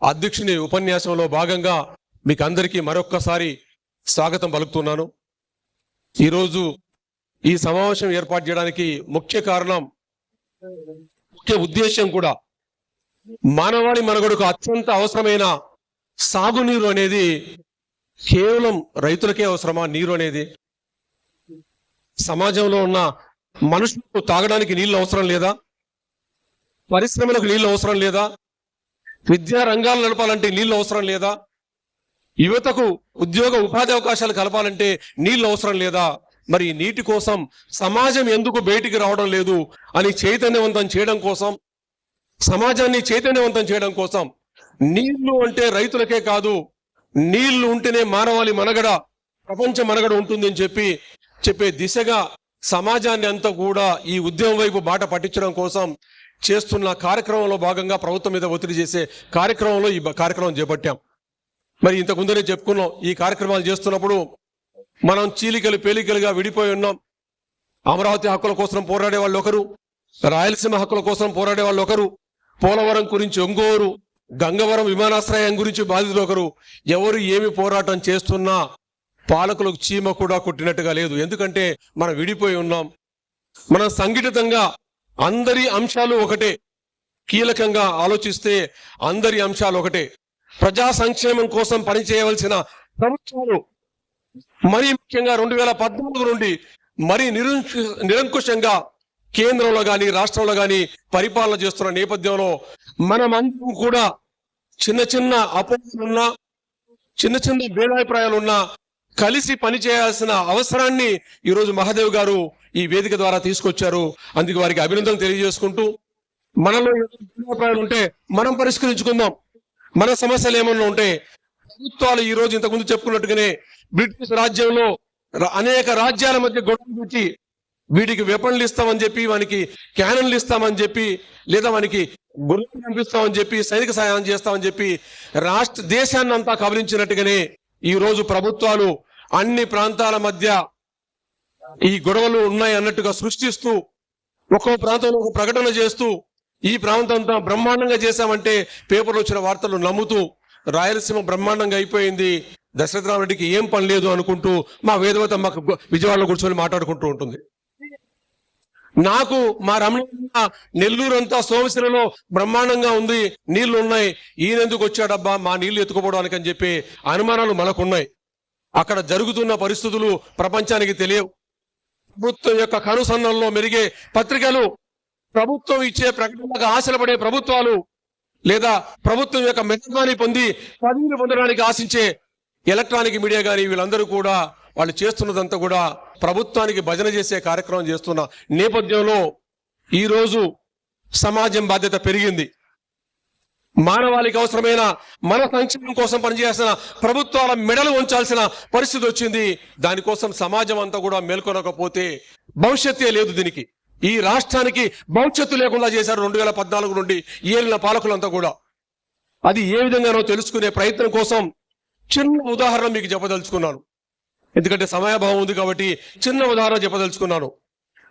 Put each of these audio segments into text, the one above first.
అధ్యక్షుని ఉపన్యాసంలో భాగంగా మీకు అందరికీ మరొక్కసారి స్వాగతం పలుకుతున్నాను. ఈరోజు ఈ సమావేశం ఏర్పాటు చేయడానికి ముఖ్య ఉద్దేశం కూడా మానవాళి మనుగడకు అత్యంత అవసరమైన సాగునీరు అనేది కేవలం రైతులకే అవసరమా? నీరు అనేది సమాజంలో ఉన్న మనుషులకు తాగడానికి నీళ్ళు అవసరం లేదా? పరిశ్రమలకు నీళ్ళు అవసరం లేదా? విద్యా రంగాలు నడపాలంటే నీళ్ళు అవసరం లేదా? యువతకు ఉద్యోగ ఉపాధి అవకాశాలు కలపాలంటే నీళ్ళు అవసరం లేదా? మరి నీటి కోసం సమాజం ఎందుకు బయటికి రావడం లేదు అని చైతన్యవంతం చేయడం కోసం, సమాజాన్ని చైతన్యవంతం చేయడం కోసం నీళ్లు అంటే రైతులకే కాదు, నీళ్లు ఉంటేనే మానవాళి మనగడ, ప్రపంచ మనగడ ఉంటుందని చెప్పే దిశగా సమాజాన్ని అంతా కూడా ఈ ఉద్యమం వైపు బాట పట్టించడం కోసం చేస్తున్న కార్యక్రమంలో భాగంగా ప్రభుత్వం మీద ఒత్తిడి చేసే కార్యక్రమంలో ఈ కార్యక్రమం చేపట్టాం. మరి ఇంతకు ముందరే చెప్పుకున్నాం, ఈ కార్యక్రమాలు చేస్తున్నప్పుడు మనం పేలికలుగా విడిపోయి ఉన్నాం. అమరావతి హక్కుల కోసం పోరాడే వాళ్ళు ఒకరు, రాయలసీమ హక్కుల కోసం పోరాడే వాళ్ళు ఒకరు, పోలవరం గురించి ఇంకోరు, గంగవరం విమానాశ్రయం గురించి బాధితులు ఒకరు. ఎవరు ఏమి పోరాటం చేస్తున్నా పాలకులకు చీమ కూడా కొట్టినట్టుగా లేదు. ఎందుకంటే మనం విడిపోయి ఉన్నాం. మనం సంఘటితంగా అందరి అంశాలు ఒకటే, కీలకంగా ఆలోచిస్తే అందరి అంశాలు ఒకటే. ప్రజా సంక్షేమం కోసం పనిచేయవలసిన ప్రభుత్వాలు మరీ ముఖ్యంగా 2014 నుండి మరీ నిరంకుశంగా కేంద్రంలో కానీ రాష్ట్రంలో కానీ పరిపాలన చేస్తున్న నేపథ్యంలో మనమందరం కూడా చిన్న అపోహలున్నా, చిన్న భేదాభిప్రాయాలున్నా కలిసి పనిచేయాల్సిన అవసరాన్ని ఈరోజు మహాదేవ్ గారు ఈ వేదిక ద్వారా తీసుకొచ్చారు. అందుకు వారికి అభినందనలు తెలియజేసుకుంటూ, మనలో అభిప్రాయాలు ఉంటే మనం పరిష్కరించుకుందాం. మన సమస్యలు ఏమన్నా ఉంటే ప్రభుత్వాలు ఈ రోజు ఇంతకుముందు చెప్పుకున్నట్టుగానే బ్రిటిష్ రాజ్యంలో అనేక రాజ్యాల మధ్య గొడవలు పెట్టి వీడికి వెపన్లు ఇస్తామని చెప్పి, వానికి క్యానన్లు ఇస్తామని చెప్పి, లేదా వానికి గుర్రెలు పంపిస్తామని చెప్పి, సైనిక సహాయం చేస్తామని చెప్పి దేశాన్ని అంతా కబలించినట్టుగానే ఈ రోజు ప్రభుత్వాలు అన్ని ప్రాంతాల మధ్య ఈ గొడవలు ఉన్నాయి అన్నట్టుగా సృష్టిస్తూ ఒక్కో ప్రాంతంలో ఒక ప్రకటన చేస్తూ ఈ ప్రాంతం అంతా బ్రహ్మాండంగా చేశామంటే పేపర్లో వచ్చిన వార్తలు నమ్ముతూ రాయలసీమ బ్రహ్మాండంగా అయిపోయింది, దశరథరామరెడ్డికి ఏం పని లేదు అనుకుంటూ మా వేదవత మాకు విజయవాడలో కూర్చొని మాట్లాడుకుంటూ ఉంటుంది. నాకు మా రమణ నెల్లూరు అంతా సోమశిలలో బ్రహ్మాండంగా ఉంది, నీళ్లు ఉన్నాయి, ఈయనెందుకు వచ్చాడబ్బా మా నీళ్లు ఎత్తుకుపోవడానికి అని చెప్పి అనుమానాలు మనకున్నాయి. అక్కడ జరుగుతున్న పరిస్థితులు ప్రపంచానికి తెలియవు. ప్రభుత్వం యొక్క కనుసన్నల్లో మెరిగే పత్రికలు, ప్రభుత్వం ఇచ్చే ప్రకటనలకు ఆశలు పడే ప్రభుత్వాలు, లేదా ప్రభుత్వం యొక్క మెహర్బానీ పొంది పదవిని పొందడానికి ఆశించే ఎలక్ట్రానిక్ మీడియా కానీ వీళ్ళందరూ కూడా వాళ్ళు చేస్తున్నదంతా కూడా ప్రభుత్వానికి భజన చేసే కార్యక్రమం చేస్తున్న నేపథ్యంలో ఈరోజు సమాజం బాధ్యత పెరిగింది. మానవాళికి అవసరమైన మన సంక్షేమం కోసం పనిచేయాల్సిన ప్రభుత్వాల మెడలు ఉంచాల్సిన పరిస్థితి వచ్చింది. దానికోసం సమాజం అంతా కూడా మేల్కొనకపోతే భవిష్యత్తే లేదు. దీనికి ఈ రాష్ట్రానికి భవిష్యత్తు లేకుండా చేశారు 2014 నుండి ఏలిన పాలకులంతా కూడా. అది ఏ విధంగానో తెలుసుకునే ప్రయత్నం కోసం చిన్న ఉదాహరణ మీకు చెప్పదలుచుకున్నాను. ఎందుకంటే సమయాభావం ఉంది కాబట్టి చిన్న ఉదాహరణ చెప్పదలుచుకున్నాను.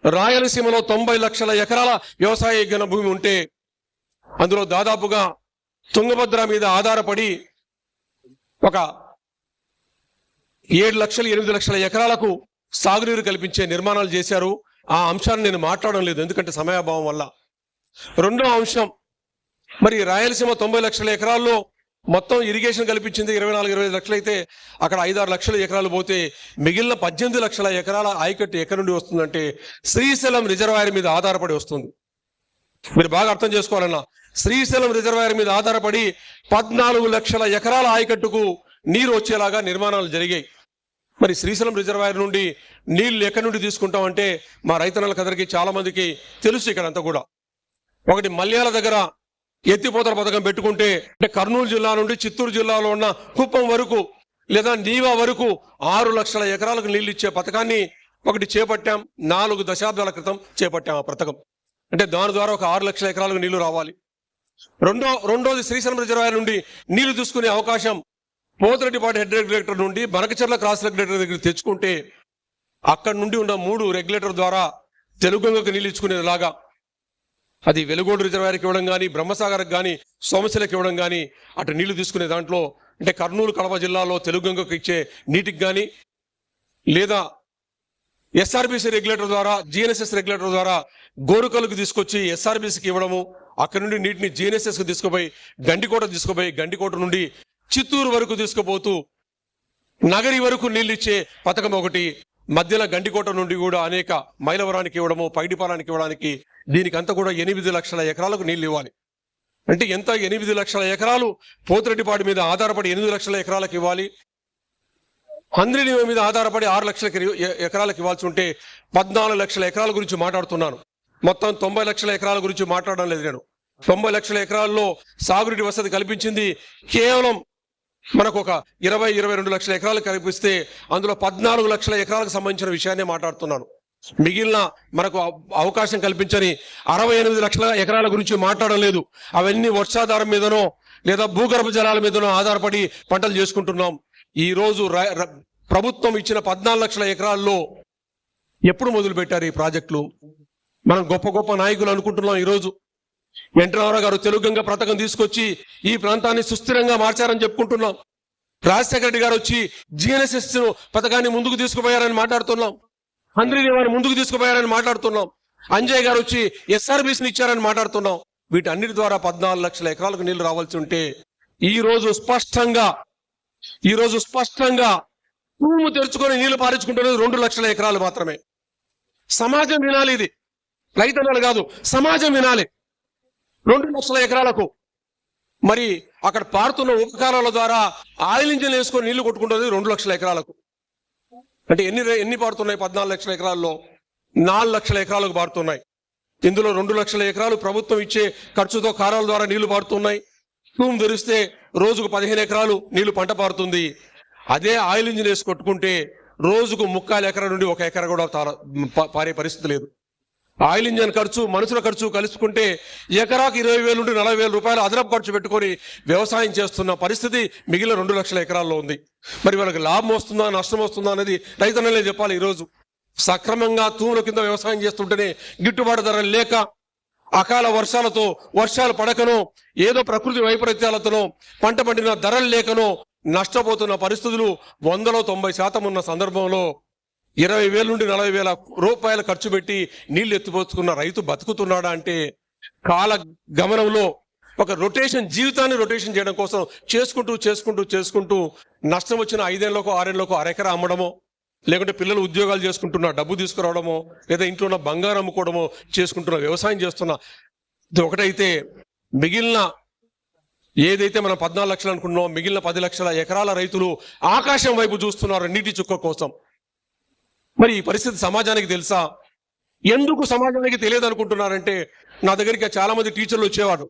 రాయలసీమలో 90 లక్షల ఎకరాల వ్యవసాయ ఘన భూమి ఉంటే అందులో దాదాపుగా తుంగభద్ర మీద ఆధారపడి ఒక 7 లక్షలు 8 లక్షల ఎకరాలకు సాగునీరు కల్పించే నిర్మాణాలు చేశారు. ఆ అంశాన్ని నేను మాట్లాడడం లేదు ఎందుకంటే సమయాభావం వల్ల. రెండో అంశం, మరి రాయలసీమ 90 లక్షల ఎకరాల్లో మొత్తం ఇరిగేషన్ కల్పించింది 24-25 లక్షలు అయితే అక్కడ 5-6 లక్షల ఎకరాలు పోతే మిగిలిన 18 లక్షల ఎకరాల ఆయకట్టు ఎక్కడి నుండి వస్తుందంటే శ్రీశైలం రిజర్వాయర్ మీద ఆధారపడి వస్తుంది. మీరు బాగా అర్థం చేసుకోవాలన్నా, శ్రీశైలం రిజర్వాయర్ మీద ఆధారపడి 14 లక్షల ఎకరాల ఆయకట్టుకు నీరు వచ్చేలాగా నిర్మాణాలు జరిగాయి. మరి శ్రీశైలం రిజర్వాయర్ నుండి నీళ్లు ఎక్కడి నుండి తీసుకుంటామంటే మా రైతన్నలకు అందరికీ చాలా మందికి తెలుసు. ఇక్కడంతా కూడా ఒకటి మల్యాల దగ్గర ఎత్తిపోతల పథకం పెట్టుకుంటే అంటే కర్నూలు జిల్లా నుండి చిత్తూరు జిల్లాలో ఉన్న కుప్పం వరకు లేదా నీవా వరకు 6 లక్షల ఎకరాలకు నీళ్లు ఇచ్చే పథకాన్ని ఒకటి చేపట్టాం. 4 దశాబ్దాల క్రితం చేపట్టాం ఆ పథకం. అంటే దాని ద్వారా ఒక 6 లక్షల ఎకరాలకు నీళ్లు రావాలి. రెండోది శ్రీశైలం రిజర్వాయర్ నుండి నీళ్లు తీసుకునే అవకాశం పోతిరెడ్డిపాటి హెడ్ రెగ్యులేటర్ నుండి బనకచెర్ల క్రాస్ రెగ్యులేటర్ దగ్గర తెచ్చుకుంటే అక్కడ నుండి ఉన్న 3 రెగ్యులేటర్ ద్వారా తెలుగుగంగకు నీళ్ళు ఇచ్చుకునేలాగా అది వెలుగోడు రిజర్వాయర్కి ఇవ్వడం కానీ, బ్రహ్మసాగర్కి కానీ, సోమశిలకు ఇవ్వడం కానీ, అటు నీళ్లు తీసుకునే దాంట్లో అంటే కర్నూలు కడప జిల్లాలో తెలుగుగంగకు ఇచ్చే నీటికి కానీ, లేదా ఎస్ఆర్బిసి రెగ్యులేటర్ ద్వారా, జిఎన్ఎస్ఎస్ రెగ్యులేటర్ ద్వారా గోరుకలకు తీసుకొచ్చి ఎస్ఆర్బిసికి ఇవ్వడము, అక్కడి నుండి నీటిని జిఎన్ఎస్ఎస్కి తీసుకుపోయి గండికోట నుండి చిత్తూరు వరకు తీసుకుపోతూ నగరి వరకు నీళ్ళు ఇచ్చే పథకం ఒకటి, మధ్యలో గండికోట నుండి కూడా అనేక మైలవరానికి ఇవ్వడము, పైడిపాలానికి ఇవ్వడానికి, దీనికంతా కూడా 8 లక్షల ఎకరాలకు నీళ్లు ఇవ్వాలి. అంటే ఎంత? 8 లక్షల ఎకరాలు పోతిరెడ్డిపాడు మీద ఆధారపడి 8 లక్షల ఎకరాలకు ఇవ్వాలి. హంద్రీనివా మీద ఆధారపడి 6 లక్షల ఎకరాలకు ఇవ్వాల్సి ఉంటే 14 లక్షల ఎకరాల గురించి మాట్లాడుతున్నాను. మొత్తం 90 లక్షల ఎకరాల గురించి మాట్లాడడం లేదు నేను. 90 లక్షల ఎకరాల్లో సాగునీటి వసతి కల్పించింది కేవలం మనకు ఒక 20-22 లక్షల ఎకరాలు కల్పిస్తే అందులో 14 లక్షల ఎకరాలకు సంబంధించిన విషయాన్ని మాట్లాడుతున్నాను. మిగిలిన మనకు అవకాశం కల్పించని 68 లక్షల ఎకరాల గురించి మాట్లాడడం లేదు. అవన్నీ వర్షాధారం మీదనో లేదా భూగర్భ జలాల మీదనో ఆధారపడి పంటలు చేసుకుంటున్నాం. ఈ రోజు ప్రభుత్వం ఇచ్చిన 14 లక్షల ఎకరాల్లో ఎప్పుడు మొదలు పెట్టారు ఈ ప్రాజెక్టులు? మనం గొప్ప గొప్ప నాయకులు అనుకుంటున్నాం. ఈరోజు ఎన్టీ రామారావు గారు తెలుగుగంగ పథకం తీసుకొచ్చి ఈ ప్రాంతాన్ని సుస్థిరంగా మార్చారని చెప్పుకుంటున్నాం. రాజశేఖర రెడ్డి గారు వచ్చి జిఎన్ఎస్ఎస్ పథకాన్ని ముందుకు తీసుకుపోయారని మాట్లాడుతున్నాం. హంద్రీనివాని ముందుకు తీసుకుపోయారని మాట్లాడుతున్నాం. అంజయ్ గారు వచ్చి ఎస్ఆర్బిసిని ఇచ్చారని మాట్లాడుతున్నాం. వీటన్నిటి ద్వారా 14 లక్షల ఎకరాలకు నీళ్లు రావాల్సి ఉంటే ఈ రోజు స్పష్టంగా భూము తెరుచుకొని నీళ్లు పారించుకుంటున్నది 2 లక్షల ఎకరాలు మాత్రమే. సమాజం వినాలి, ఇది రైతన్నలు కాదు, సమాజం వినాలి. 2 లక్షల ఎకరాలకు మరి అక్కడ పారుతున్న ఉపకారాల ద్వారా ఆయిల్ ఇంజిన్ వేసుకొని నీళ్లు కొట్టుకుంటుంది 2 లక్షల ఎకరాలకు. అంటే ఎన్ని పారుతున్నాయి? 14 లక్షల ఎకరాల్లో 4 లక్షల ఎకరాలకు పారుతున్నాయి. ఇందులో 2 లక్షల ఎకరాలు ప్రభుత్వం ఇచ్చే ఖర్చుతో కారాల ద్వారా నీళ్లు పారుతున్నాయి. భూమి తెరిస్తే రోజుకు 15 ఎకరాలు నీళ్లు పంట పారుతుంది. అదే ఆయిల్ ఇంజిన్ వేసి కొట్టుకుంటే రోజుకు 3/4 ఎకరా నుండి 1 ఎకరా కూడా పారే పరిస్థితి లేదు. ఆయిల్ ఇంజన్ ఖర్చు, మనుషుల ఖర్చు కలుసుకుంటే ఎకరాకు 20,000 నుండి 40,000 రూపాయలు అదనపు ఖర్చు పెట్టుకొని వ్యవసాయం చేస్తున్న పరిస్థితి మిగిలిన 2 లక్షల ఎకరాల్లో ఉంది. మరి వాళ్ళకి లాభం వస్తుందా నష్టం వస్తుందా అనేది రైతన్నలే చెప్పాలి. ఈరోజు సక్రమంగా తూముల కింద వ్యవసాయం చేస్తుంటేనే గిట్టుబాటు ధర లేక, అకాల వర్షాలతో, వర్షాలు పడకనో, ఏదో ప్రకృతి వైపరీత్యాలతోనో, పంట పండిన ధరలు లేకనో నష్టపోతున్న పరిస్థితులు 100లో 90% ఉన్న సందర్భంలో 20,000 నుండి 40,000 రూపాయలు ఖర్చు పెట్టి నీళ్లు ఎత్తిపోసుకున్న రైతు బతుకుతున్నాడా అంటే, కాల గమనంలో ఒక జీవితాన్ని రొటేషన్ చేయడం కోసం చేసుకుంటూ నష్టం వచ్చిన 5 ఏళ్లకో 6 ఏళ్లకో అరెకరా అమ్మడమో, లేకుంటే పిల్లలు ఉద్యోగాలు చేసుకుంటున్న డబ్బు తీసుకురావడమో, లేదా ఇంట్లో ఉన్న బంగారం అమ్ముకోవడమో చేసుకుంటున్న వ్యవసాయం చేస్తున్న ఒకటైతే, మిగిలిన ఏదైతే మనం 14 లక్షలు అనుకుంటున్నామో మిగిలిన 10 లక్షల ఎకరాల రైతులు ఆకాశం వైపు చూస్తున్నారు నీటి చుక్క కోసం. మరి ఈ పరిస్థితి సమాజానికి తెలుసా? ఎందుకు సమాజానికి తెలియదు అనుకుంటున్నారంటే, నా దగ్గరికి చాలా మంది టీచర్లు వచ్చేవాడు.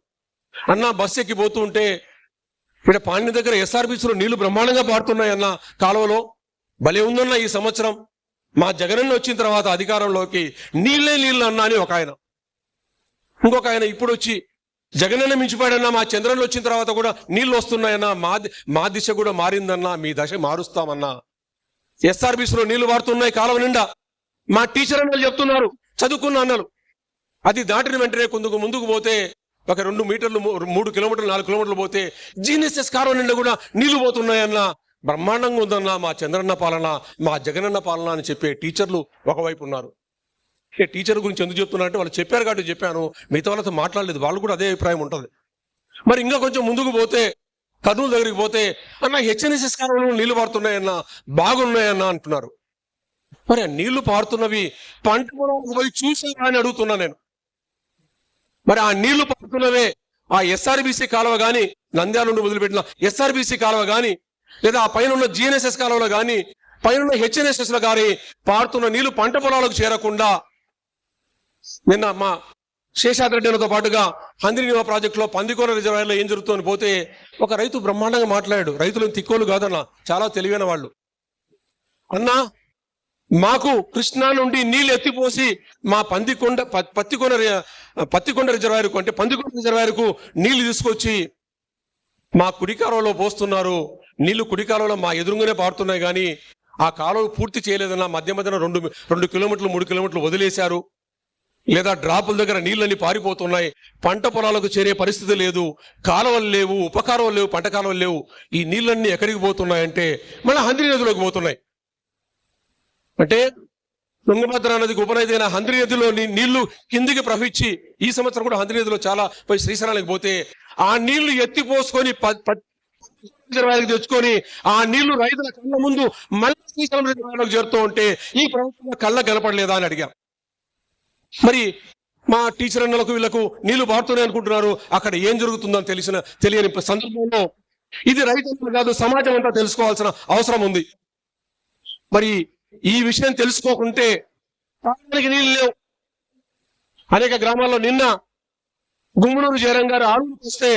అన్న బస్సు ఎక్కి పోతూ ఉంటే ఇక్కడ పాండ్య దగ్గర ఎస్ఆర్బిసిలో నీళ్లు బ్రహ్మాండంగా పారుతున్నాయన్న, కాలువలో భలే ఉందన్న ఈ సంవత్సరం, మా జగనన్న వచ్చిన తర్వాత అధికారంలోకి నీళ్ళు అన్నా అని ఒక ఆయన. ఇంకొక ఆయన ఇప్పుడు వచ్చి జగనన్న మించిపోయాడన్నా, మా చంద్రన్న వచ్చిన తర్వాత కూడా నీళ్లు వస్తున్నాయన్నా, మా దిశ కూడా మారిందన్నా, మీ దశ మారుస్తామన్నా. ఎస్ఆర్బిసిలో నీళ్లు పారుతున్నాయి కాలువ నిండా. మా టీచర్ అన్నలు చెప్తున్నారు, చదువుకున్న అన్నలు. అది దాటిన వెంటనే ముందుకు పోతే ఒక 2 మీటర్లు 3 కిలోమీటర్లు 4 కిలోమీటర్లు పోతే జిఎన్ఎస్ఎస్ కాలువ నిండా కూడా నీళ్లు పోతున్నాయన్నా, బ్రహ్మాండంగా ఉందన్నా మా చంద్రన్న పాలన, మా జగనన్న పాలన అని చెప్పే టీచర్లు ఒకవైపు ఉన్నారు. టీచర్ గురించి ఎందుకు చెప్తున్నారంటే, వాళ్ళు చెప్పారు కాబట్టి చెప్పాను, మిగతా వాళ్ళతో మాట్లాడలేదు. వాళ్ళు కూడా అదే అభిప్రాయం ఉంటుంది. మరి ఇంకా కొంచెం ముందుకు పోతే, కర్నూలు దగ్గరికి పోతే, అన్న హెచ్ఎన్ఎస్ఎస్ కాలువలో నీళ్లు పారుతున్నాయన్నా, బాగున్నాయన్నా అంటున్నారు. మరి ఆ నీళ్లు పారుతున్నవి పంట పొలాలకు పోయి చూసారా అని అడుగుతున్నా నేను. మరి ఆ నీళ్లు పారుతున్నవే ఆ ఎస్ఆర్బిసి కాలువ కానీ, నంద్యాల నుండి మొదలుపెట్టిన ఎస్ఆర్బిసి కాలువ కానీ, లేదా ఆ పైన ఉన్న జిఎన్ఎస్ఎస్ కాలువలో కానీ, పైన ఉన్న హెచ్ఎన్ఎస్ఎస్ లో కానీ పారుతున్న నీళ్లు పంట పొలాలకు చేరకుండా, నిన్న మా శేషాద్రెడ్డితో పాటుగా హంద్రీనివా ప్రాజెక్టులో పందికోన రిజర్వాయర్లో ఏం జరుగుతుందని పోతే ఒక రైతు బ్రహ్మాండంగా మాట్లాడాడు. రైతులను తిక్కోలు కాదన్న, చాలా తెలివైన వాళ్ళు. అన్నా, మాకు కృష్ణా నుండి నీళ్లు ఎత్తిపోసి మా పత్తికొండ రిజర్వాయర్కు, అంటే పందికొండ రిజర్వాయర్కు నీళ్లు తీసుకొచ్చి మా కుడికాలువలో పోస్తున్నారు. నీళ్లు కుడికాలువలో మా ఎదురుగానే పారుతున్నాయి కానీ ఆ కాలువ పూర్తి చేయలేదన్న, మధ్యన 2 కిలోమీటర్లు 3 కిలోమీటర్లు వదిలేశారు. లేదా డ్రాపుల దగ్గర నీళ్ళని పారిపోతున్నాయి, పంట పొలాలకు చేరే పరిస్థితి లేదు, కాలువలు లేవు, ఉపకాలువలు లేవు, పంట కాలువలు లేవు. ఈ నీళ్ళన్నీ ఎక్కడికి పోతున్నాయంటే మళ్ళీ హంద్రీ నదిలోకి పోతున్నాయి. అంటే తుంగభద్ర నదికి ఉపనదైన హంద్రీ నదిలో నీళ్లు కిందికి ప్రవహించి ఈ సంవత్సరం కూడా హంద్రీ నదిలో చాలా పోయి శ్రీశైలానికి పోతే ఆ నీళ్లు ఎత్తిపోసుకొని రిజర్వాయర్కి తెచ్చుకొని ఆ నీళ్లు రైతుల కళ్ళ ముందు మళ్ళీ శ్రీశైలం రిజర్వాయర్లోకి చేరుతూ ఉంటే ఈ ప్రభుత్వం కళ్ళ కనపడలేదా అని అడిగాం. మరి మా టీచర్ అన్నలకు వీళ్ళకు నీళ్లు పారుతూనే అనుకుంటున్నారు, అక్కడ ఏం జరుగుతుందని తెలియని సందర్భంలో ఇది రైతులు కాదు సమాజం అంతా తెలుసుకోవాల్సిన అవసరం ఉంది. మరి ఈ విషయం తెలుసుకోకుంటే తాగడానికి నీళ్ళు లేవు. అనేక గ్రామాల్లో నిన్న గుమ్మనూరు జయరాం గారు ఆరుకు వస్తే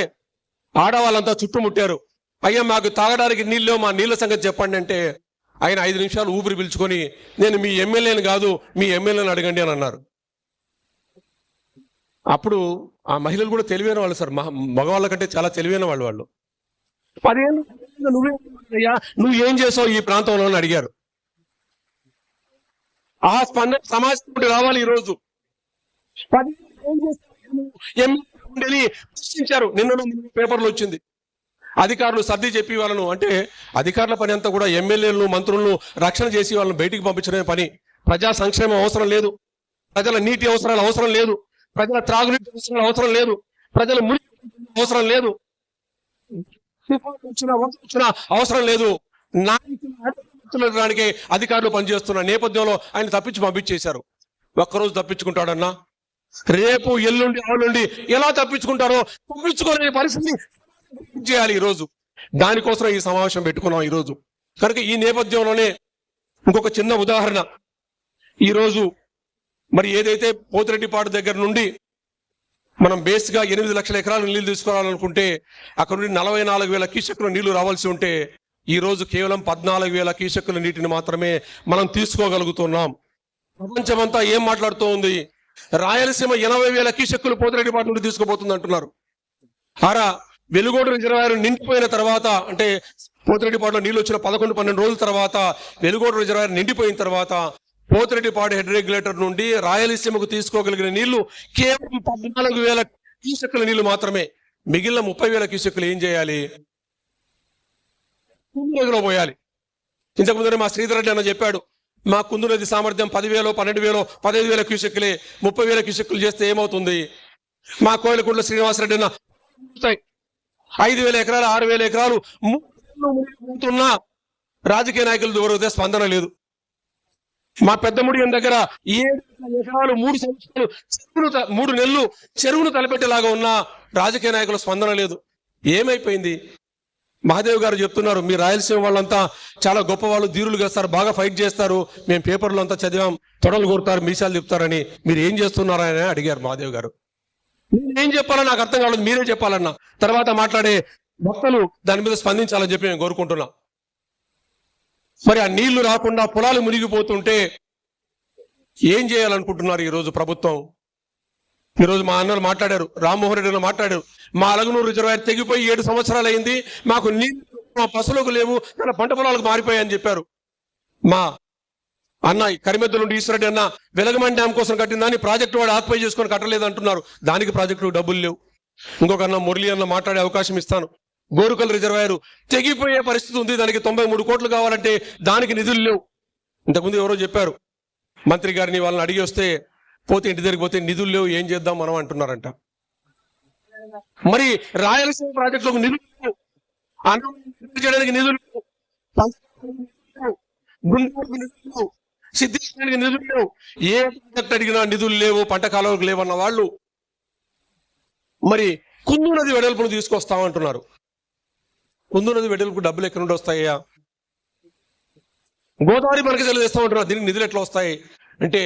ఆడవాళ్ళంతా చుట్టుముట్టారు. అయ్యా మాకు తాగడానికి నీళ్ళు లేవు, మా నీళ్ళ సంగతి చెప్పండి అంటే ఆయన 5 నిమిషాలు ఊపిరి పీల్చుకొని నేను మీ ఎమ్మెల్యేని కాదు మీ ఎమ్మెల్యేని అడగండి అని అన్నారు. అప్పుడు ఆ మహిళలు కూడా తెలివైన వాళ్ళు సార్, మగవాళ్ళ కంటే చాలా తెలివైన వాళ్ళు. 10 ఏళ్ళు నువ్వు ఏం చేసావు ఈ ప్రాంతంలో అని అడిగారు. ఆ స్పందన సమాజం రావాలి. ఈరోజు 10 ప్రశ్నించారు. నిన్న పేపర్లో వచ్చింది. అధికారులు సర్ది చెప్పి వాళ్ళను, అంటే అధికారుల పని అంతా కూడా ఎమ్మెల్యేలను మంత్రులను రక్షణ చేసి వాళ్ళని బయటికి పంపించడమే పని. ప్రజా సంక్షేమం అవసరం లేదు, ప్రజల నీటి అవసరాలు అవసరం లేదు, ప్రజల త్రాగునీటి అవసరాలు అవసరం లేదు, ప్రజల మురికి అవసరం లేదు, అవసరం లేదు. నాయకులకి అధికారులు పనిచేస్తున్న నేపథ్యంలో ఆయన తప్పించి పంపించేశారు. ఒక్కరోజు తప్పించుకుంటాడన్నా, రేపు ఎల్లుండి ఆవులుండి ఎలా తప్పించుకుంటారో తప్పించుకోలేని పరిస్థితి చేయాలి ఈరోజు. దానికోసం ఈ సమావేశం పెట్టుకున్నాం ఈరోజు. కనుక ఈ నేపథ్యంలోనే ఇంకొక చిన్న ఉదాహరణ. ఈరోజు మరి ఏదైతే పోతిరెడ్డిపాడు దగ్గర నుండి మనం బేస్ గా 8 లక్షల ఎకరాలు నీళ్లు తీసుకోవాలనుకుంటే అక్కడ నుండి 44,000 క్యూసెక్కుల నీళ్లు రావాల్సి ఉంటే ఈ రోజు కేవలం 14,000 క్యూసెక్కుల నీటిని మాత్రమే మనం తీసుకోగలుగుతున్నాం. ప్రపంచమంతా ఏం మాట్లాడుతూ ఉంది? రాయలసీమ 80,000 క్యూసెక్కులు పోతిరెడ్డిపాడు నుండి తీసుకుపోతుంది అంటున్నారు. ఆరా వెలుగోడు రిజర్వాయర్ నిండిపోయిన తర్వాత, అంటే పోతిరెడ్డిపాడులో నీళ్ళు వచ్చిన 11-12 రోజుల తర్వాత వెలుగోడు రిజర్వాయర్ నిండిపోయిన తర్వాత పోతిరెడ్డిపాడు హెడ్ రెగ్యులేటర్ నుండి రాయలసీమకు తీసుకోగలిగిన నీళ్లు కేవలం 14,000 క్యూసెక్కుల నీళ్లు మాత్రమే. మిగిలిన 30,000 క్యూసెక్కులు ఏం చేయాలి? కుందు నదిలో పోయాలి. ఇంతకుముందే మా శ్రీధర్ రెడ్డి అన్న చెప్పాడు, మా కుందు నది సామర్థ్యం 10,000, 12,000, 15,000 క్యూసెక్కులే. 30,000 క్యూసెక్కులు చేస్తే ఏమవుతుంది? మా కోయిలకుంట్ల శ్రీనివాసరెడ్డి అన్న 5,000 ఎకరాలు 6,000 ఎకరాలు మునిగిపోతున్నా రాజకీయ నాయకులు దూరవుతే స్పందన లేదు. మా పెద్దముడియం దగ్గర 7 ఎకరాలు 3 సంవత్సరాలు 3 నెలలు చెరువును తలపెట్టేలాగా ఉన్న రాజకీయ నాయకుల స్పందన లేదు. ఏమైపోయింది? మహాదేవ్ గారు చెప్తున్నారు, మీ రాయలసీమ వాళ్ళంతా చాలా గొప్ప వాళ్ళు, ధీరులు చేస్తారు, బాగా ఫైట్ చేస్తారు, మేము పేపర్లో అంతా చదివాం, తొడలు కొడతారు, మీసాలు చెప్తారని. మీరు ఏం చేస్తున్నారని అడిగారు మహాదేవ్ గారు. నేనేం చెప్పాలో నాకు అర్థం కాలేదు, మీరే చెప్పాలన్నా. తర్వాత మాట్లాడే భక్తులు దాని మీద స్పందించాలని చెప్పి మేము కోరుకుంటున్నాం. మరి ఆ నీళ్లు రాకుండా పొలాలు మునిగిపోతుంటే ఏం చేయాలనుకుంటున్నారు ఈరోజు ప్రభుత్వం? ఈరోజు మా అన్నలు మాట్లాడారు, రామ్మోహన్ రెడ్డి మాట్లాడారు, మా అలగనూరు రిజర్వాయర్ తెగిపోయి 7 సంవత్సరాలు అయింది, మాకు నీళ్లు మా పశువులకు లేవు, తన పంట పొలాలకు మారిపోయాయని చెప్పారు. మా అన్న కరిమెద్దు నుండి ఈశ్వరెడ్డి అన్న వెలగమన్ డ్యామ్ కోసం కట్టిందని ప్రాజెక్టు వాడు ఆక్యుపై చేసుకొని కట్టలేదు అంటున్నారు. దానికి ప్రాజెక్టు డబ్బులు లేవు. ఇంకొక అన్న మురళి అన్న మాట్లాడే అవకాశం ఇస్తాను. గోరుకల్ రిజర్వాయర్ తెగిపోయే పరిస్థితి ఉంది, దానికి 93 కోట్లు కావాలంటే దానికి నిధులు లేవు. ఇంతకుముందు ఎవరో చెప్పారు, మంత్రి గారిని వాళ్ళని అడిగి వస్తే పోతే ఇంటి దగ్గరికి పోతే నిధులు లేవు, ఏం చేద్దాం మనం అంటున్నారంట. మరి రాయలసీమ ప్రాజెక్టులకు నిధులు లేవు, చేయడానికి నిధులు లేవు, గుంటూరుకు నిధులు లేవు, సిద్ధించడానికి నిధులు లేవు, ఏ ప్రాజెక్ట్ అడిగినా నిధులు లేవు, పంట కాలువలకు లేవన్న వాళ్ళు మరి కుందు నది వెడల్పును తీసుకొస్తామంటున్నారు. కుందు నది వెడల్పు డబ్బులు ఎక్కడి నుండి వస్తాయా? గోదావరి మనకి తెస్తామంటున్నారు, దీనికి నిధులు ఎట్లా వస్తాయి అంటే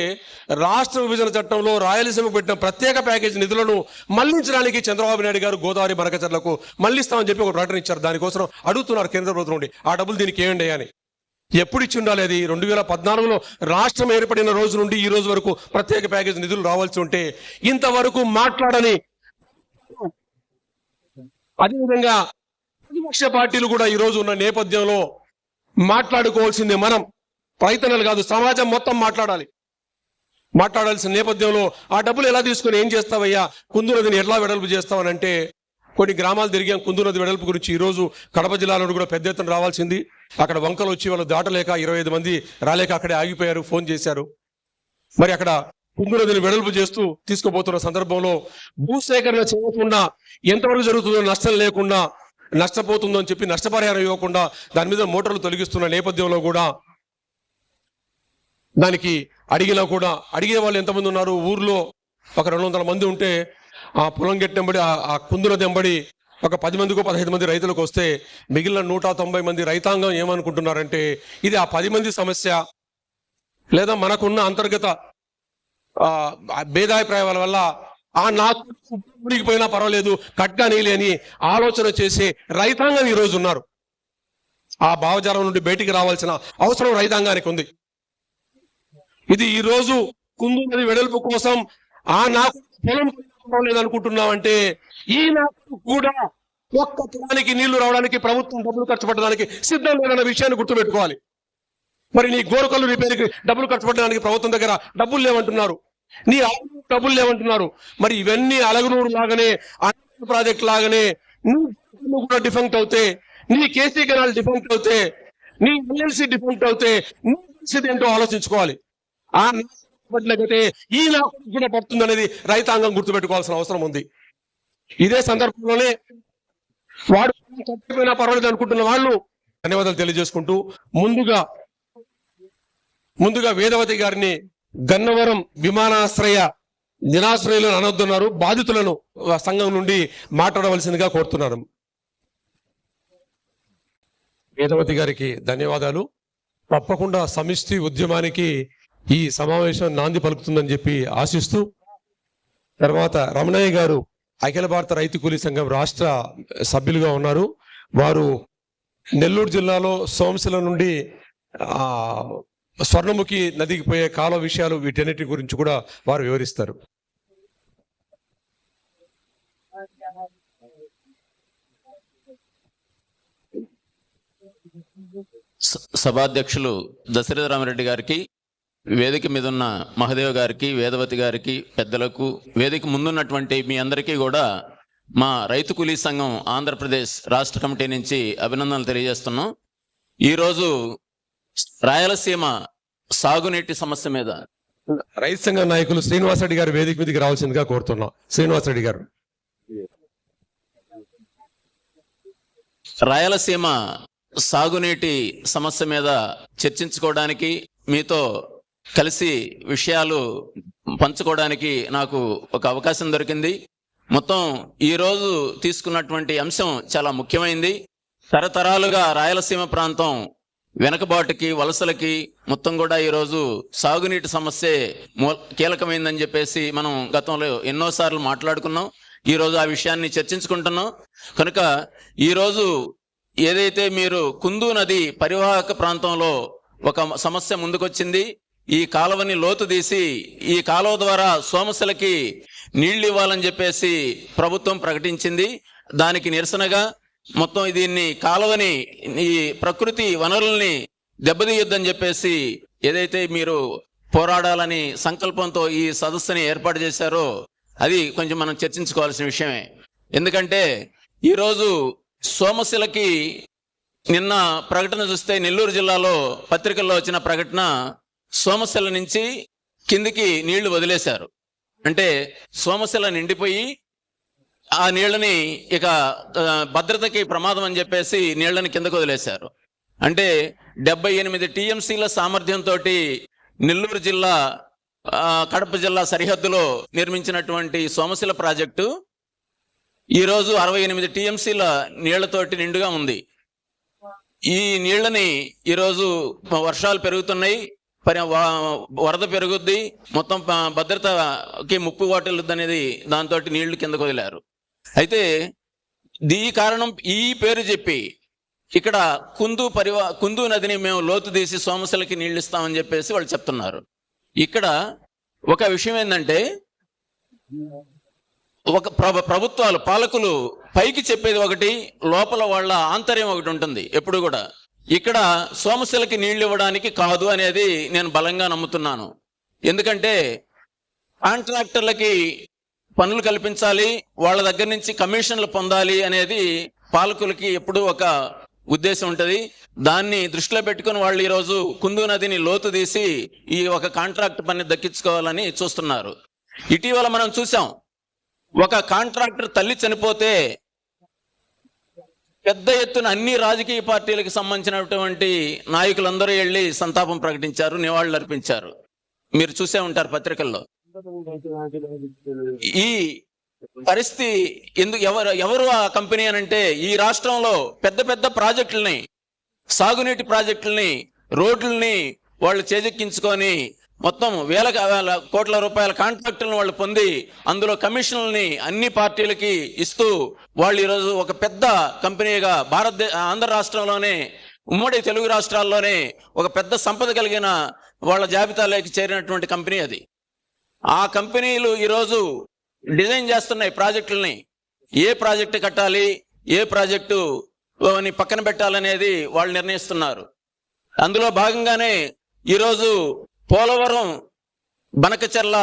రాష్ట్ర విభజన చట్టంలో రాయలసీమకు పెట్టిన ప్రత్యేక ప్యాకేజీ నిధులను మళ్లించడానికి చంద్రబాబు నాయుడు గారు గోదావరి మరకచర్లకు మళ్లిస్తామని చెప్పి ఒక ప్రకటన ఇచ్చారు. దానికోసం అడుగుతున్నారు కేంద్ర ప్రభుత్వం నుండి ఆ డబ్బులు దీనికి ఏమండి అని. ఎప్పుడు ఇచ్చి ఉండాలి అది? 2014లో రాష్ట్రం ఏర్పడిన రోజు నుండి ఈ రోజు వరకు ప్రత్యేక ప్యాకేజీ నిధులు రావాల్సి ఉంటే ఇంతవరకు మాట్లాడని, అదేవిధంగా ప్రతిపక్ష పార్టీలు కూడా ఈ రోజు ఉన్న నేపథ్యంలో మాట్లాడుకోవాల్సింది మనం రైతన్నలు కాదు, సమాజం మొత్తం మాట్లాడాలి. మాట్లాడాల్సిన నేపథ్యంలో ఆ డబ్బులు ఎలా తీసుకొని ఏం చేస్తావయ్యా, కుందు నదిని ఎలా వెడల్పు చేస్తావని అంటే కొన్ని గ్రామాలు తిరిగాం కుందు నది వెడల్పు గురించి. ఈ రోజు కడప జిల్లాలో కూడా పెద్ద ఎత్తున రావాల్సింది. అక్కడ వంకలు వచ్చి వాళ్ళు దాటలేక 25 మంది రాలేక అక్కడే ఆగిపోయారు, ఫోన్ చేశారు. మరి అక్కడ కుందు నదిని వెడల్పు చేస్తూ తీసుకుపోతున్న సందర్భంలో భూసేకరణ చేయకుండా ఎంతవరకు జరుగుతుందో నష్టం లేకుండా నష్టపోతుందో అని చెప్పి నష్టపరిహారం ఇవ్వకుండా దాని మీద మోటార్లు తొలగిస్తున్న నేపథ్యంలో కూడా దానికి అడిగినా కూడా అడిగే వాళ్ళు ఎంతమంది ఉన్నారు, ఊర్లో ఒక 200 మంది ఉంటే ఆ పొలం గెట్టెంబడి ఆ కుందున దెంబడి ఒక 10 మందికో 15 మంది రైతులకు వస్తే మిగిలిన 190 మంది రైతాంగం ఏమనుకుంటున్నారంటే ఇది ఆ 10 మంది సమస్య లేదా మనకున్న అంతర్గత భేదాభిప్రాయాల వల్ల నాకు మునిగిపోయినా పర్వాలేదు కట్గా నీలేని ఆలోచన చేసే రైతాంగం ఈ రోజు ఉన్నారు. ఆ భావజాలం నుండి బయటికి రావాల్సిన అవసరం రైతాంగానికి ఉంది. ఇది ఈ రోజు కుందు నది వెడల్పు కోసం నాకు పొలం లేదనుకుంటున్నామంటే ఈ నాకు కూడా ఒక్క పొలానికి నీళ్లు రావడానికి ప్రభుత్వం డబ్బులు ఖర్చు పెట్టడానికి సిద్ధం లేదన్న విషయాన్ని గుర్తుపెట్టుకోవాలి. మరి నీ గోరకల్లు రిపేర్కి డబ్బులు ఖర్చు పెట్టడానికి ప్రభుత్వం దగ్గర డబ్బులు లేవంటున్నారు, నీ డబ్బులు లేవంటున్నారు. మరి ఇవన్నీ అలగనూరు లాగానే ప్రాజెక్ట్ లాగానే నువ్వు కూడా డిఫెక్ట్ అవుతే, నీ కేసీ కెనాల్ డిఫెక్ట్ అవుతే, నీ ఎల్ఎల్సి డిఫెక్ట్ అవుతే నీ పరిస్థితి ఏంటో ఆలోచించుకోవాలి. పట్టినట్టే ఈ నాకు కూడా పడుతుంది అనేది రైతాంగం గుర్తుపెట్టుకోవాల్సిన అవసరం ఉంది. ఇదే సందర్భంలోనే వాడు తప్పిపోయినా పర్వాలేదు అనుకుంటున్న వాళ్ళు ధన్యవాదాలు తెలియజేసుకుంటూ ముందుగా వేదవతి గారిని గన్నవరం విమానాశ్రయ నిరాశ్రయులను అనొద్దన్నారు, బాధితులను సంఘం నుండి మాట్లాడవలసిందిగా కోరుతున్నాను. వేదవతి గారికి ధన్యవాదాలు. తప్పకుండా సమిష్టి ఉద్యమానికి ఈ సమావేశం నాంది పలుకుతుందని చెప్పి ఆశిస్తూ, తర్వాత రమణయ్య గారు అఖిల భారత రైతు కూలీ సంఘం రాష్ట్ర సభ్యులుగా ఉన్నారు. వారు నెల్లూరు జిల్లాలో సోమశిల నుండి స్వర్ణముఖి నదికి పోయే కాలువ విషయాలు వీటన్నిటి గురించి కూడా వారు వివరిస్తారు. సభాధ్యక్షులు దశరథ రామరెడ్డి గారికి, వేదిక మీద ఉన్న మహదేవ్ గారికి, వేదవతి గారికి, పెద్దలకు, వేదిక ముందున్నటువంటి మీ అందరికీ కూడా మా రైతు కూలీ సంఘం ఆంధ్రప్రదేశ్ రాష్ట్ర కమిటీ నుంచి అభినందనలు తెలియజేస్తున్నాం. ఈరోజు రాయలసీమ సాగునీటి సమస్య మీద రైతు సంఘ నాయకులు శ్రీనివాసరెడ్డి గారు వేదిక మీదకి రావాల్సిందిగా కోరుతున్నాం. శ్రీనివాసరెడ్డి గారు. రాయలసీమ సాగునీటి సమస్య మీద చర్చించుకోవడానికి, మీతో కలిసి విషయాలు పంచుకోవడానికి నాకు ఒక అవకాశం దొరికింది. మొత్తం ఈరోజు తీసుకున్నటువంటి అంశం చాలా ముఖ్యమైనది. తరతరాలుగా రాయలసీమ ప్రాంతం వెనకబాటుకి, వలసలకి మొత్తం కూడా ఈరోజు సాగునీటి సమస్యే కీలకమైందని చెప్పేసి మనం గతంలో ఎన్నోసార్లు మాట్లాడుకున్నాం. ఈరోజు ఆ విషయాన్ని చర్చించుకుంటున్నాం. కనుక ఈరోజు ఏదైతే మీరు కుందు నది పరివాహక ప్రాంతంలో ఒక సమస్య ముందుకొచ్చింది, ఈ కాలువని లోతు తీసి ఈ కాలువ ద్వారా సోమశిలకి నీళ్లు ఇవ్వాలని చెప్పేసి ప్రభుత్వం ప్రకటించింది. దానికి నిరసనగా మొత్తం దీన్ని కాలువని, ఈ ప్రకృతి వనరుల్ని దెబ్బతీయొద్దని చెప్పేసి ఏదైతే మీరు పోరాడాలని సంకల్పంతో ఈ సదస్సుని ఏర్పాటు చేశారో అది కొంచెం మనం చర్చించుకోవాల్సిన విషయమే. ఎందుకంటే ఈరోజు సోమశిలకి నిన్న ప్రకటన చూస్తే నెల్లూరు జిల్లాలో పత్రికల్లో వచ్చిన ప్రకటన, సోమశిల నుంచి కిందికి నీళ్లు వదిలేశారు. అంటే సోమశిల నిండిపోయి ఆ నీళ్ళని ఇక భద్రతకి ప్రమాదం అని చెప్పేసి నీళ్ళని కిందకు వదిలేశారు. అంటే 78 టీఎంసీల సామర్థ్యంతో నెల్లూరు జిల్లా కడప జిల్లా సరిహద్దులో నిర్మించినటువంటి సోమశిల ప్రాజెక్టు ఈరోజు 68 టీఎంసీల నీళ్లతోటి నిండుగా ఉంది. ఈ నీళ్ళని ఈరోజు వర్షాలు పెరుగుతున్నాయి, వరద పెరుగుద్ది, మొత్తం భద్రతకి ముప్పు వాటిల్లుద్ది అనేది దాంతో నీళ్లు కిందకు వదిలారు. అయితే ఈ కారణం ఈ పేరు చెప్పి ఇక్కడ కుందు నదిని మేము లోతు తీసి సోమశిలకి నీళ్లు ఇస్తామని చెప్పేసి వాళ్ళు చెప్తున్నారు. ఇక్కడ ఒక విషయం ఏంటంటే, ఒక ప్రభుత్వాలు, పాలకులు పైకి చెప్పేది ఒకటి, లోపల వాళ్ళ ఆంతర్యం ఒకటి ఉంటుంది ఎప్పుడు కూడా. ఇక్కడ సోమశిలకి నీళ్లు ఇవ్వడానికి కాదు అనేది నేను బలంగా నమ్ముతున్నాను. ఎందుకంటే కాంట్రాక్టర్లకి పనులు కల్పించాలి, వాళ్ళ దగ్గర నుంచి కమిషన్లు పొందాలి అనేది పాలకులకి ఎప్పుడూ ఒక ఉద్దేశం ఉంటుంది. దాన్ని దృష్టిలో పెట్టుకుని వాళ్ళు ఈరోజు కుందు నదిని లోతు తీసి ఈ ఒక కాంట్రాక్ట్ పని దక్కించుకోవాలని చూస్తున్నారు. ఇటీవల మనం చూసాం, ఒక కాంట్రాక్టర్ తల్లి చనిపోతే పెద్ద ఎత్తున అన్ని రాజకీయ పార్టీలకు సంబంధించినటువంటి నాయకులందరూ వెళ్ళి సంతాపం ప్రకటించారు, నివాళులు అర్పించారు. మీరు చూసే ఉంటారు పత్రికల్లో. ఈ పరిస్థితి ఎందుకు, ఎవరు ఆ కంపెనీ అని అంటే, ఈ రాష్ట్రంలో పెద్ద పెద్ద ప్రాజెక్టుల్ని, సాగునీటి ప్రాజెక్టుల్ని, రోడ్లని వాళ్ళు చేజెక్కించుకొని మొత్తం వేల కోట్ల రూపాయల కాంట్రాక్టులను వాళ్ళు పొంది అందులో కమిషన్లని అన్ని పార్టీలకి ఇస్తూ వాళ్ళు ఈరోజు ఒక పెద్ద కంపెనీగా ఆంధ్ర రాష్ట్రంలోనే, ఉమ్మడి తెలుగు రాష్ట్రాల్లోనే ఒక పెద్ద సంపద కలిగిన వాళ్ళ జాబితాలోకి చేరినటువంటి కంపెనీ అది. ఆ కంపెనీలు ఈరోజు డిజైన్ చేస్తున్నాయి ప్రాజెక్టులని. ఏ ప్రాజెక్టు కట్టాలి, ఏ ప్రాజెక్టు పక్కన పెట్టాలనేది వాళ్ళు నిర్ణయిస్తున్నారు. అందులో భాగంగానే ఈరోజు పోలవరం బనకచెర్ల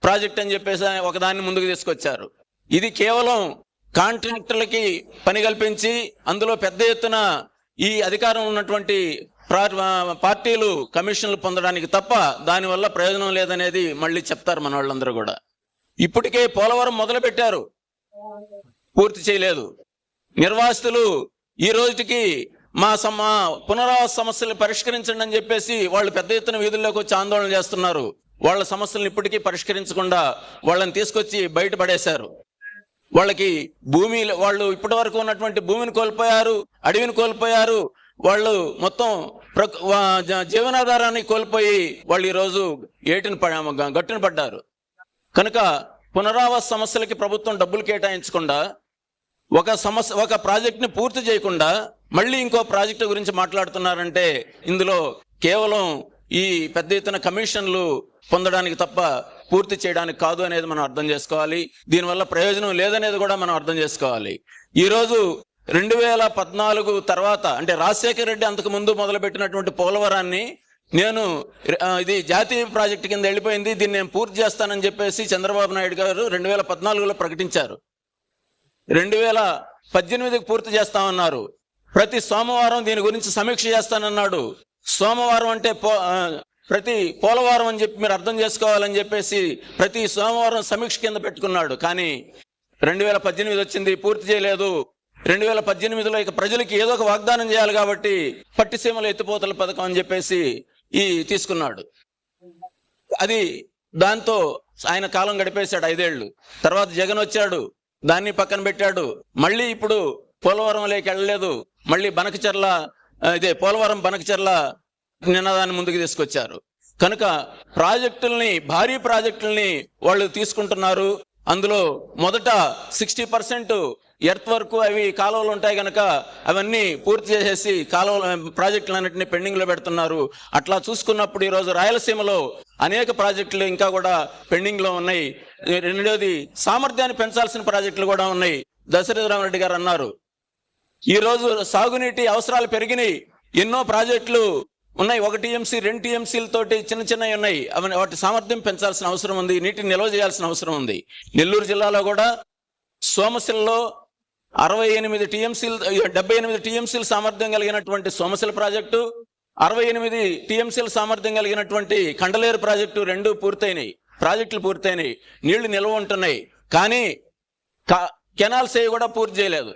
ప్రాజెక్ట్ అని చెప్పేసి ఒకదాన్ని ముందుకు తీసుకొచ్చారు. ఇది కేవలం కాంట్రాక్టర్లకి పని కల్పించి అందులో పెద్ద ఎత్తున ఈ అధికారం ఉన్నటువంటి పార్టీలు కమిషన్లు పొందడానికి తప్ప దానివల్ల ప్రయోజనం లేదనేది మళ్ళీ చెప్తారు మన వాళ్ళందరూ కూడా. ఇప్పటికే పోలవరం మొదలు పెట్టారు, పూర్తి చేయలేదు. నిర్వాసితులు ఈ రోజుకి మా పునరావాస సమస్యలు పరిష్కరించండి అని చెప్పేసి వాళ్ళు పెద్ద ఎత్తున వీధుల్లోకి వచ్చి ఆందోళన చేస్తున్నారు. వాళ్ళ సమస్యలను ఇప్పటికీ పరిష్కరించకుండా వాళ్ళని తీసుకొచ్చి బయటపడేశారు. వాళ్ళకి భూమి, వాళ్ళు ఇప్పటి వరకు ఉన్నటువంటి భూమిని కోల్పోయారు, అడవిని కోల్పోయారు, వాళ్ళు మొత్తం జీవనాధారాన్ని కోల్పోయి వాళ్ళు ఈరోజు గట్టున పడ్డారు. కనుక పునరావాస సమస్యలకి ప్రభుత్వం డబ్బులు కేటాయించకుండా, ఒక ప్రాజెక్ట్ని పూర్తి చేయకుండా మళ్ళీ ఇంకో ప్రాజెక్టు గురించి మాట్లాడుతున్నారంటే ఇందులో కేవలం ఈ పెద్ద ఎత్తున కమిషన్లు పొందడానికి తప్ప పూర్తి చేయడానికి కాదు అనేది మనం అర్థం చేసుకోవాలి. దీనివల్ల ప్రయోజనం లేదనేది కూడా మనం అర్థం చేసుకోవాలి. ఈరోజు 2014 తర్వాత, అంటే రాజశేఖర రెడ్డి అంతకు ముందు మొదలుపెట్టినటువంటి పోలవరాన్ని ఇది జాతీయ ప్రాజెక్టు కింద వెళ్ళిపోయింది, దీన్ని నేను పూర్తి చేస్తానని చెప్పేసి చంద్రబాబు నాయుడు గారు 2014లో ప్రకటించారు. 2018కి పూర్తి చేస్తామన్నారు. ప్రతి సోమవారం దీని గురించి సమీక్ష చేస్తానన్నాడు. సోమవారం అంటే ప్రతి పోలవరం అని చెప్పి మీరు అర్థం చేసుకోవాలని చెప్పేసి ప్రతి సోమవారం సమీక్ష కింద పెట్టుకున్నాడు. కానీ 2018 వచ్చింది, పూర్తి చేయలేదు. 2018లో ఇక ప్రజలకి ఏదో ఒక వాగ్దానం చేయాలి కాబట్టి పట్టిసీమల ఎత్తిపోతల పథకం అని చెప్పేసి తీసుకున్నాడు. అది దాంతో ఆయన కాలం గడిపేశాడు 5 ఏళ్ళు. తర్వాత జగన్ వచ్చాడు, దాన్ని పక్కన పెట్టాడు. మళ్ళీ ఇప్పుడు పోలవరంలోకి వెళ్ళలేదు. మళ్ళీ పోలవరం బనకచెర్ల నినాదాన్ని ముందుకు తీసుకొచ్చారు. కనుక భారీ ప్రాజెక్టుల్ని వాళ్ళు తీసుకుంటున్నారు. అందులో మొదట 60% ఎర్త్ వరకు అవి కాలువలు ఉంటాయి కనుక అవన్నీ పూర్తి చేసేసి ప్రాజెక్టులన్నింటినీ పెండింగ్ లో పెడుతున్నారు. అట్లా చూసుకున్నప్పుడు ఈరోజు రాయలసీమలో అనేక ప్రాజెక్టులు ఇంకా కూడా పెండింగ్ లో ఉన్నాయి. రెండోది, సామర్థ్యాన్ని పెంచాల్సిన ప్రాజెక్టులు కూడా ఉన్నాయి. దశరథరామరెడ్డి గారు అన్నారు, ఈ రోజు సాగునీటి అవసరాలు పెరిగినాయి, ఎన్నో ప్రాజెక్టులు ఉన్నాయి, 1 TMC 2 TMCలతోటి చిన్నవి ఉన్నాయి. వాటి సామర్థ్యం పెంచాల్సిన అవసరం ఉంది, నీటిని నిల్వ చేయాల్సిన అవసరం ఉంది. నెల్లూరు జిల్లాలో కూడా సోమశిలలో 78 TMCల సామర్థ్యం కలిగినటువంటి సోమశిల ప్రాజెక్టు, 68 TMCల సామర్థ్యం కలిగినటువంటి కండలేరు ప్రాజెక్టు 2 పూర్తయినాయి. ప్రాజెక్టులు పూర్తయినాయి, నీళ్లు నిల్వ ఉంటున్నాయి. కానీ కెనాల్స్ కూడా పూర్తి చేయలేదు,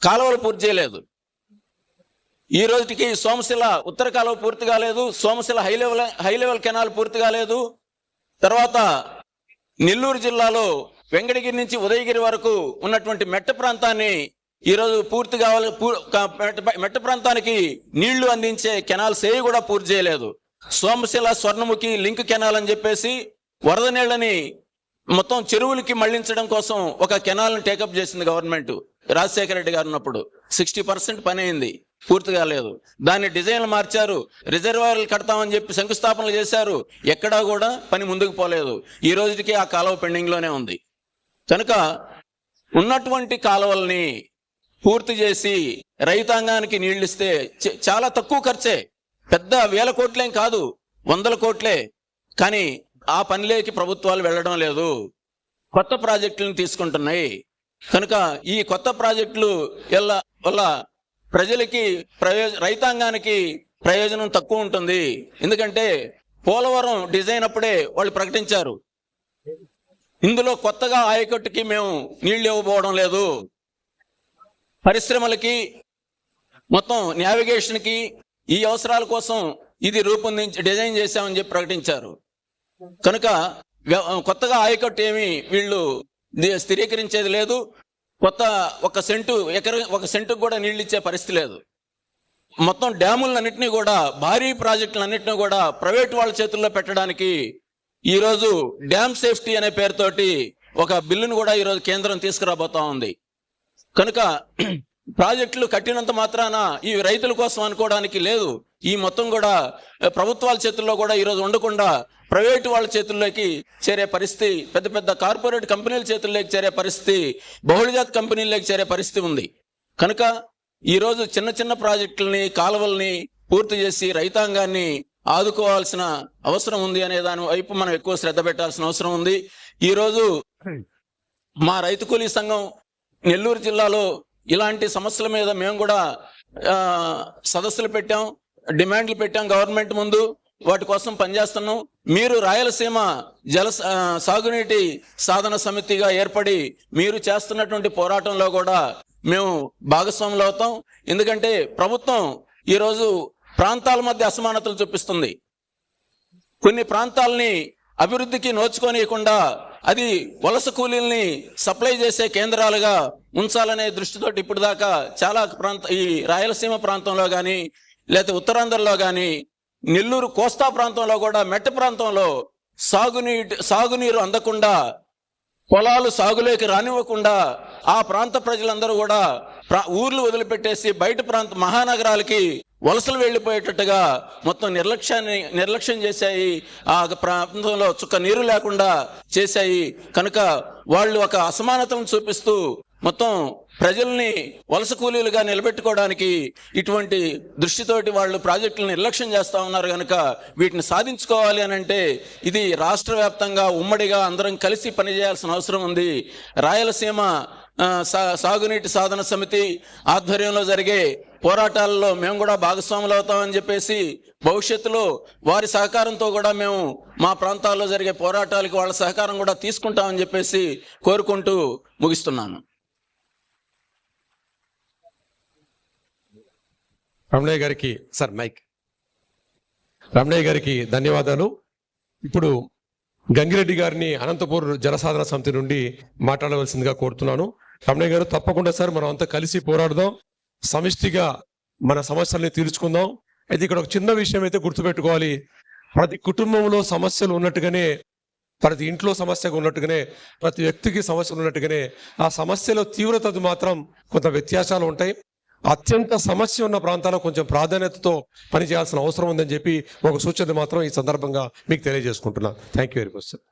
కాలువలు పూర్తి చేయలేదు. ఈ రోజుకి సోమశిల ఉత్తర కాలువ పూర్తి కాలేదు, సోమశిల హై లెవెల్ కెనాల్ పూర్తి కాలేదు. తర్వాత నెల్లూరు జిల్లాలో వెంకటగిరి నుంచి ఉదయగిరి వరకు ఉన్నటువంటి మెట్ట ప్రాంతాన్ని ఈరోజు పూర్తి కావాలి. మెట్ట ప్రాంతానికి నీళ్లు అందించే కెనాల్స్ కూడా పూర్తి చేయలేదు. సోమశిల స్వర్ణముఖి లింక్ కెనాల్ అని చెప్పేసి వరద నీళ్ళని మొత్తం చెరువులకి మళ్లించడం కోసం ఒక కెనాల్ని టేకప్ చేసింది గవర్నమెంట్. రాజశేఖర రెడ్డి గారు ఉన్నప్పుడు 60% పని అయింది, పూర్తి కాలేదు. దాన్ని డిజైన్లు మార్చారు, రిజర్వాయర్లు కడతామని చెప్పి శంకుస్థాపనలు చేశారు, ఎక్కడా కూడా పని ముందుకు పోలేదు. ఈ రోజుకి ఆ కాలువ పెండింగ్ లోనే ఉంది. కనుక ఉన్నటువంటి కాలువల్ని పూర్తి చేసి రైతాంగానికి నీళ్లు ఇస్తే చాలా తక్కువ ఖర్చే, పెద్ద 1000 కోట్లేం కాదు, 100 కోట్లే. కానీ ఆ పనిలోకి ప్రభుత్వాలు వెళ్ళడం లేదు, కొత్త ప్రాజెక్టులను తీసుకుంటున్నాయి. కనుక ఈ కొత్త ప్రాజెక్టులు వల్ల ప్రజలకి రైతాంగానికి ప్రయోజనం తక్కువ ఉంటుంది. ఎందుకంటే పోలవరం డిజైన్ అప్పుడే వాళ్ళు ప్రకటించారు, ఇందులో కొత్తగా ఆయకట్టుకి మేము నీళ్లు ఇవ్వబోవడం లేదు, పరిశ్రమలకి మొత్తం నావిగేషన్కి ఈ అవసరాల కోసం ఇది రూపొందించి డిజైన్ చేశామని చెప్పి ప్రకటించారు. కనుక కొత్తగా ఆయకట్టు ఏమి వీళ్ళు స్థిరీకరించేది లేదు. కొత్త ఒక సెంటుకు కూడా నీళ్ళు ఇచ్చే పరిస్థితి లేదు. మొత్తం డ్యాములన్నింటినీ కూడా, భారీ ప్రాజెక్టులన్నింటినీ కూడా ప్రైవేట్ వాళ్ళ చేతుల్లో పెట్టడానికి ఈరోజు డ్యామ్ సేఫ్టీ అనే పేరుతోటి ఒక బిల్లును కూడా ఈరోజు కేంద్రం తీసుకురాబోతా ఉంది. కనుక ప్రాజెక్టులు కట్టినంత మాత్రాన ఈ రైతుల కోసం అనుకోవడానికి లేదు. ఈ మొత్తం కూడా ప్రభుత్వాల చేతుల్లో కూడా ఈరోజు ఉండకుండా ప్రైవేటు వాళ్ళ చేతుల్లోకి చేరే పరిస్థితి, పెద్ద పెద్ద కార్పొరేట్ కంపెనీల చేతుల్లోకి చేరే పరిస్థితి, బహుళజాత కంపెనీల్లోకి చేరే పరిస్థితి ఉంది. కనుక ఈరోజు చిన్న చిన్న ప్రాజెక్టులని, కాలువల్ని పూర్తి చేసి రైతాంగాన్ని ఆదుకోవాల్సిన అవసరం ఉంది అనే దాని వైపు మనం ఎక్కువ శ్రద్ధ పెట్టాల్సిన అవసరం ఉంది. ఈరోజు మా రైతు కూలీ సంఘం నెల్లూరు జిల్లాలో ఇలాంటి సమస్యల మీద మేము కూడా సదస్సులు పెట్టాం, డిమాండ్లు పెట్టాం గవర్నమెంట్ ముందు, వాటి కోసం పనిచేస్తున్నాం. మీరు రాయలసీమ సాగునీటి సాధన సమితిగా ఏర్పడి మీరు చేస్తున్నటువంటి పోరాటంలో కూడా మేము భాగస్వాములు అవుతాం. ఎందుకంటే ప్రభుత్వం ఈరోజు ప్రాంతాల మధ్య అసమానతలు చూపిస్తుంది. కొన్ని ప్రాంతాలని అభివృద్ధికి నోచుకోనియకుండా అది వలస కూలీల్ని సప్లై చేసే కేంద్రాలుగా ఉంచాలనే దృష్టితో ఇప్పుడు దాకా చాలా ఈ రాయలసీమ ప్రాంతంలో కానీ, లేకపోతే ఉత్తరాంధ్రలో కానీ, నెల్లూరు కోస్తా ప్రాంతంలో కూడా మెట్ట ప్రాంతంలో సాగునీరు అందకుండా, పొలాలు సాగులోకి రానివ్వకుండా ఆ ప్రాంత ప్రజలందరూ కూడా ఊర్లు వదిలిపెట్టేసి బయట మహానగరాలకి వలసలు వెళ్ళిపోయేటట్టుగా మొత్తం నిర్లక్ష్యం చేశాయి. ఆ ప్రాంతంలో చుక్క నీరు లేకుండా చేశాయి. కనుక వాళ్ళు ఒక అసమానతను చూపిస్తూ మొత్తం ప్రజల్ని వలస కూలీలుగా నిలబెట్టుకోవడానికి ఇటువంటి దృష్టితోటి వాళ్ళు ప్రాజెక్టులను నిర్లక్ష్యం చేస్తూ ఉన్నారు. కనుక వీటిని సాధించుకోవాలి అని అంటే ఇది రాష్ట్ర వ్యాప్తంగా ఉమ్మడిగా అందరం కలిసి పనిచేయాల్సిన అవసరం ఉంది. రాయలసీమ సాగునీటి సాధన సమితి ఆధ్వర్యంలో జరిగే పోరాటాలలో మేము కూడా భాగస్వాములు అవుతామని చెప్పేసి, భవిష్యత్తులో వారి సహకారంతో కూడా మేము మా ప్రాంతాల్లో జరిగే పోరాటాలకు వాళ్ళ సహకారం కూడా తీసుకుంటామని చెప్పేసి కోరుకుంటూ ముగిస్తున్నాను. రమణయ్య గారికి సార్ మైక్. రమణయ్య గారికి ధన్యవాదాలు. ఇప్పుడు గంగిరెడ్డి గారిని అనంతపూర్ జనసాధన సమితి నుండి మాట్లాడవలసిందిగా కోరుతున్నాను. రమణయ్య గారు తప్పకుండా సార్, మనం అంతా కలిసి పోరాడదాం, సమిష్టిగా మన సమస్యల్ని తీర్చుకుందాం. అయితే ఇక్కడ ఒక చిన్న విషయం అయితే గుర్తుపెట్టుకోవాలి. ప్రతి కుటుంబంలో సమస్యలు ఉన్నట్టుగానే, ప్రతి ఇంట్లో సమస్యగా ఉన్నట్టుగానే, ప్రతి వ్యక్తికి సమస్యలు ఉన్నట్టుగానే ఆ సమస్యలో తీవ్రత మాత్రం కొంత వ్యత్యాసాలు ఉంటాయి. అత్యంత సమస్య ఉన్న ప్రాంతాల్లో కొంచెం ప్రాధాన్యతతో పనిచేయాల్సిన అవసరం ఉందని చెప్పి ఒక సూచన మాత్రం ఈ సందర్భంగా మీకు తెలియజేసుకుంటున్నాను. Thank you very much sir.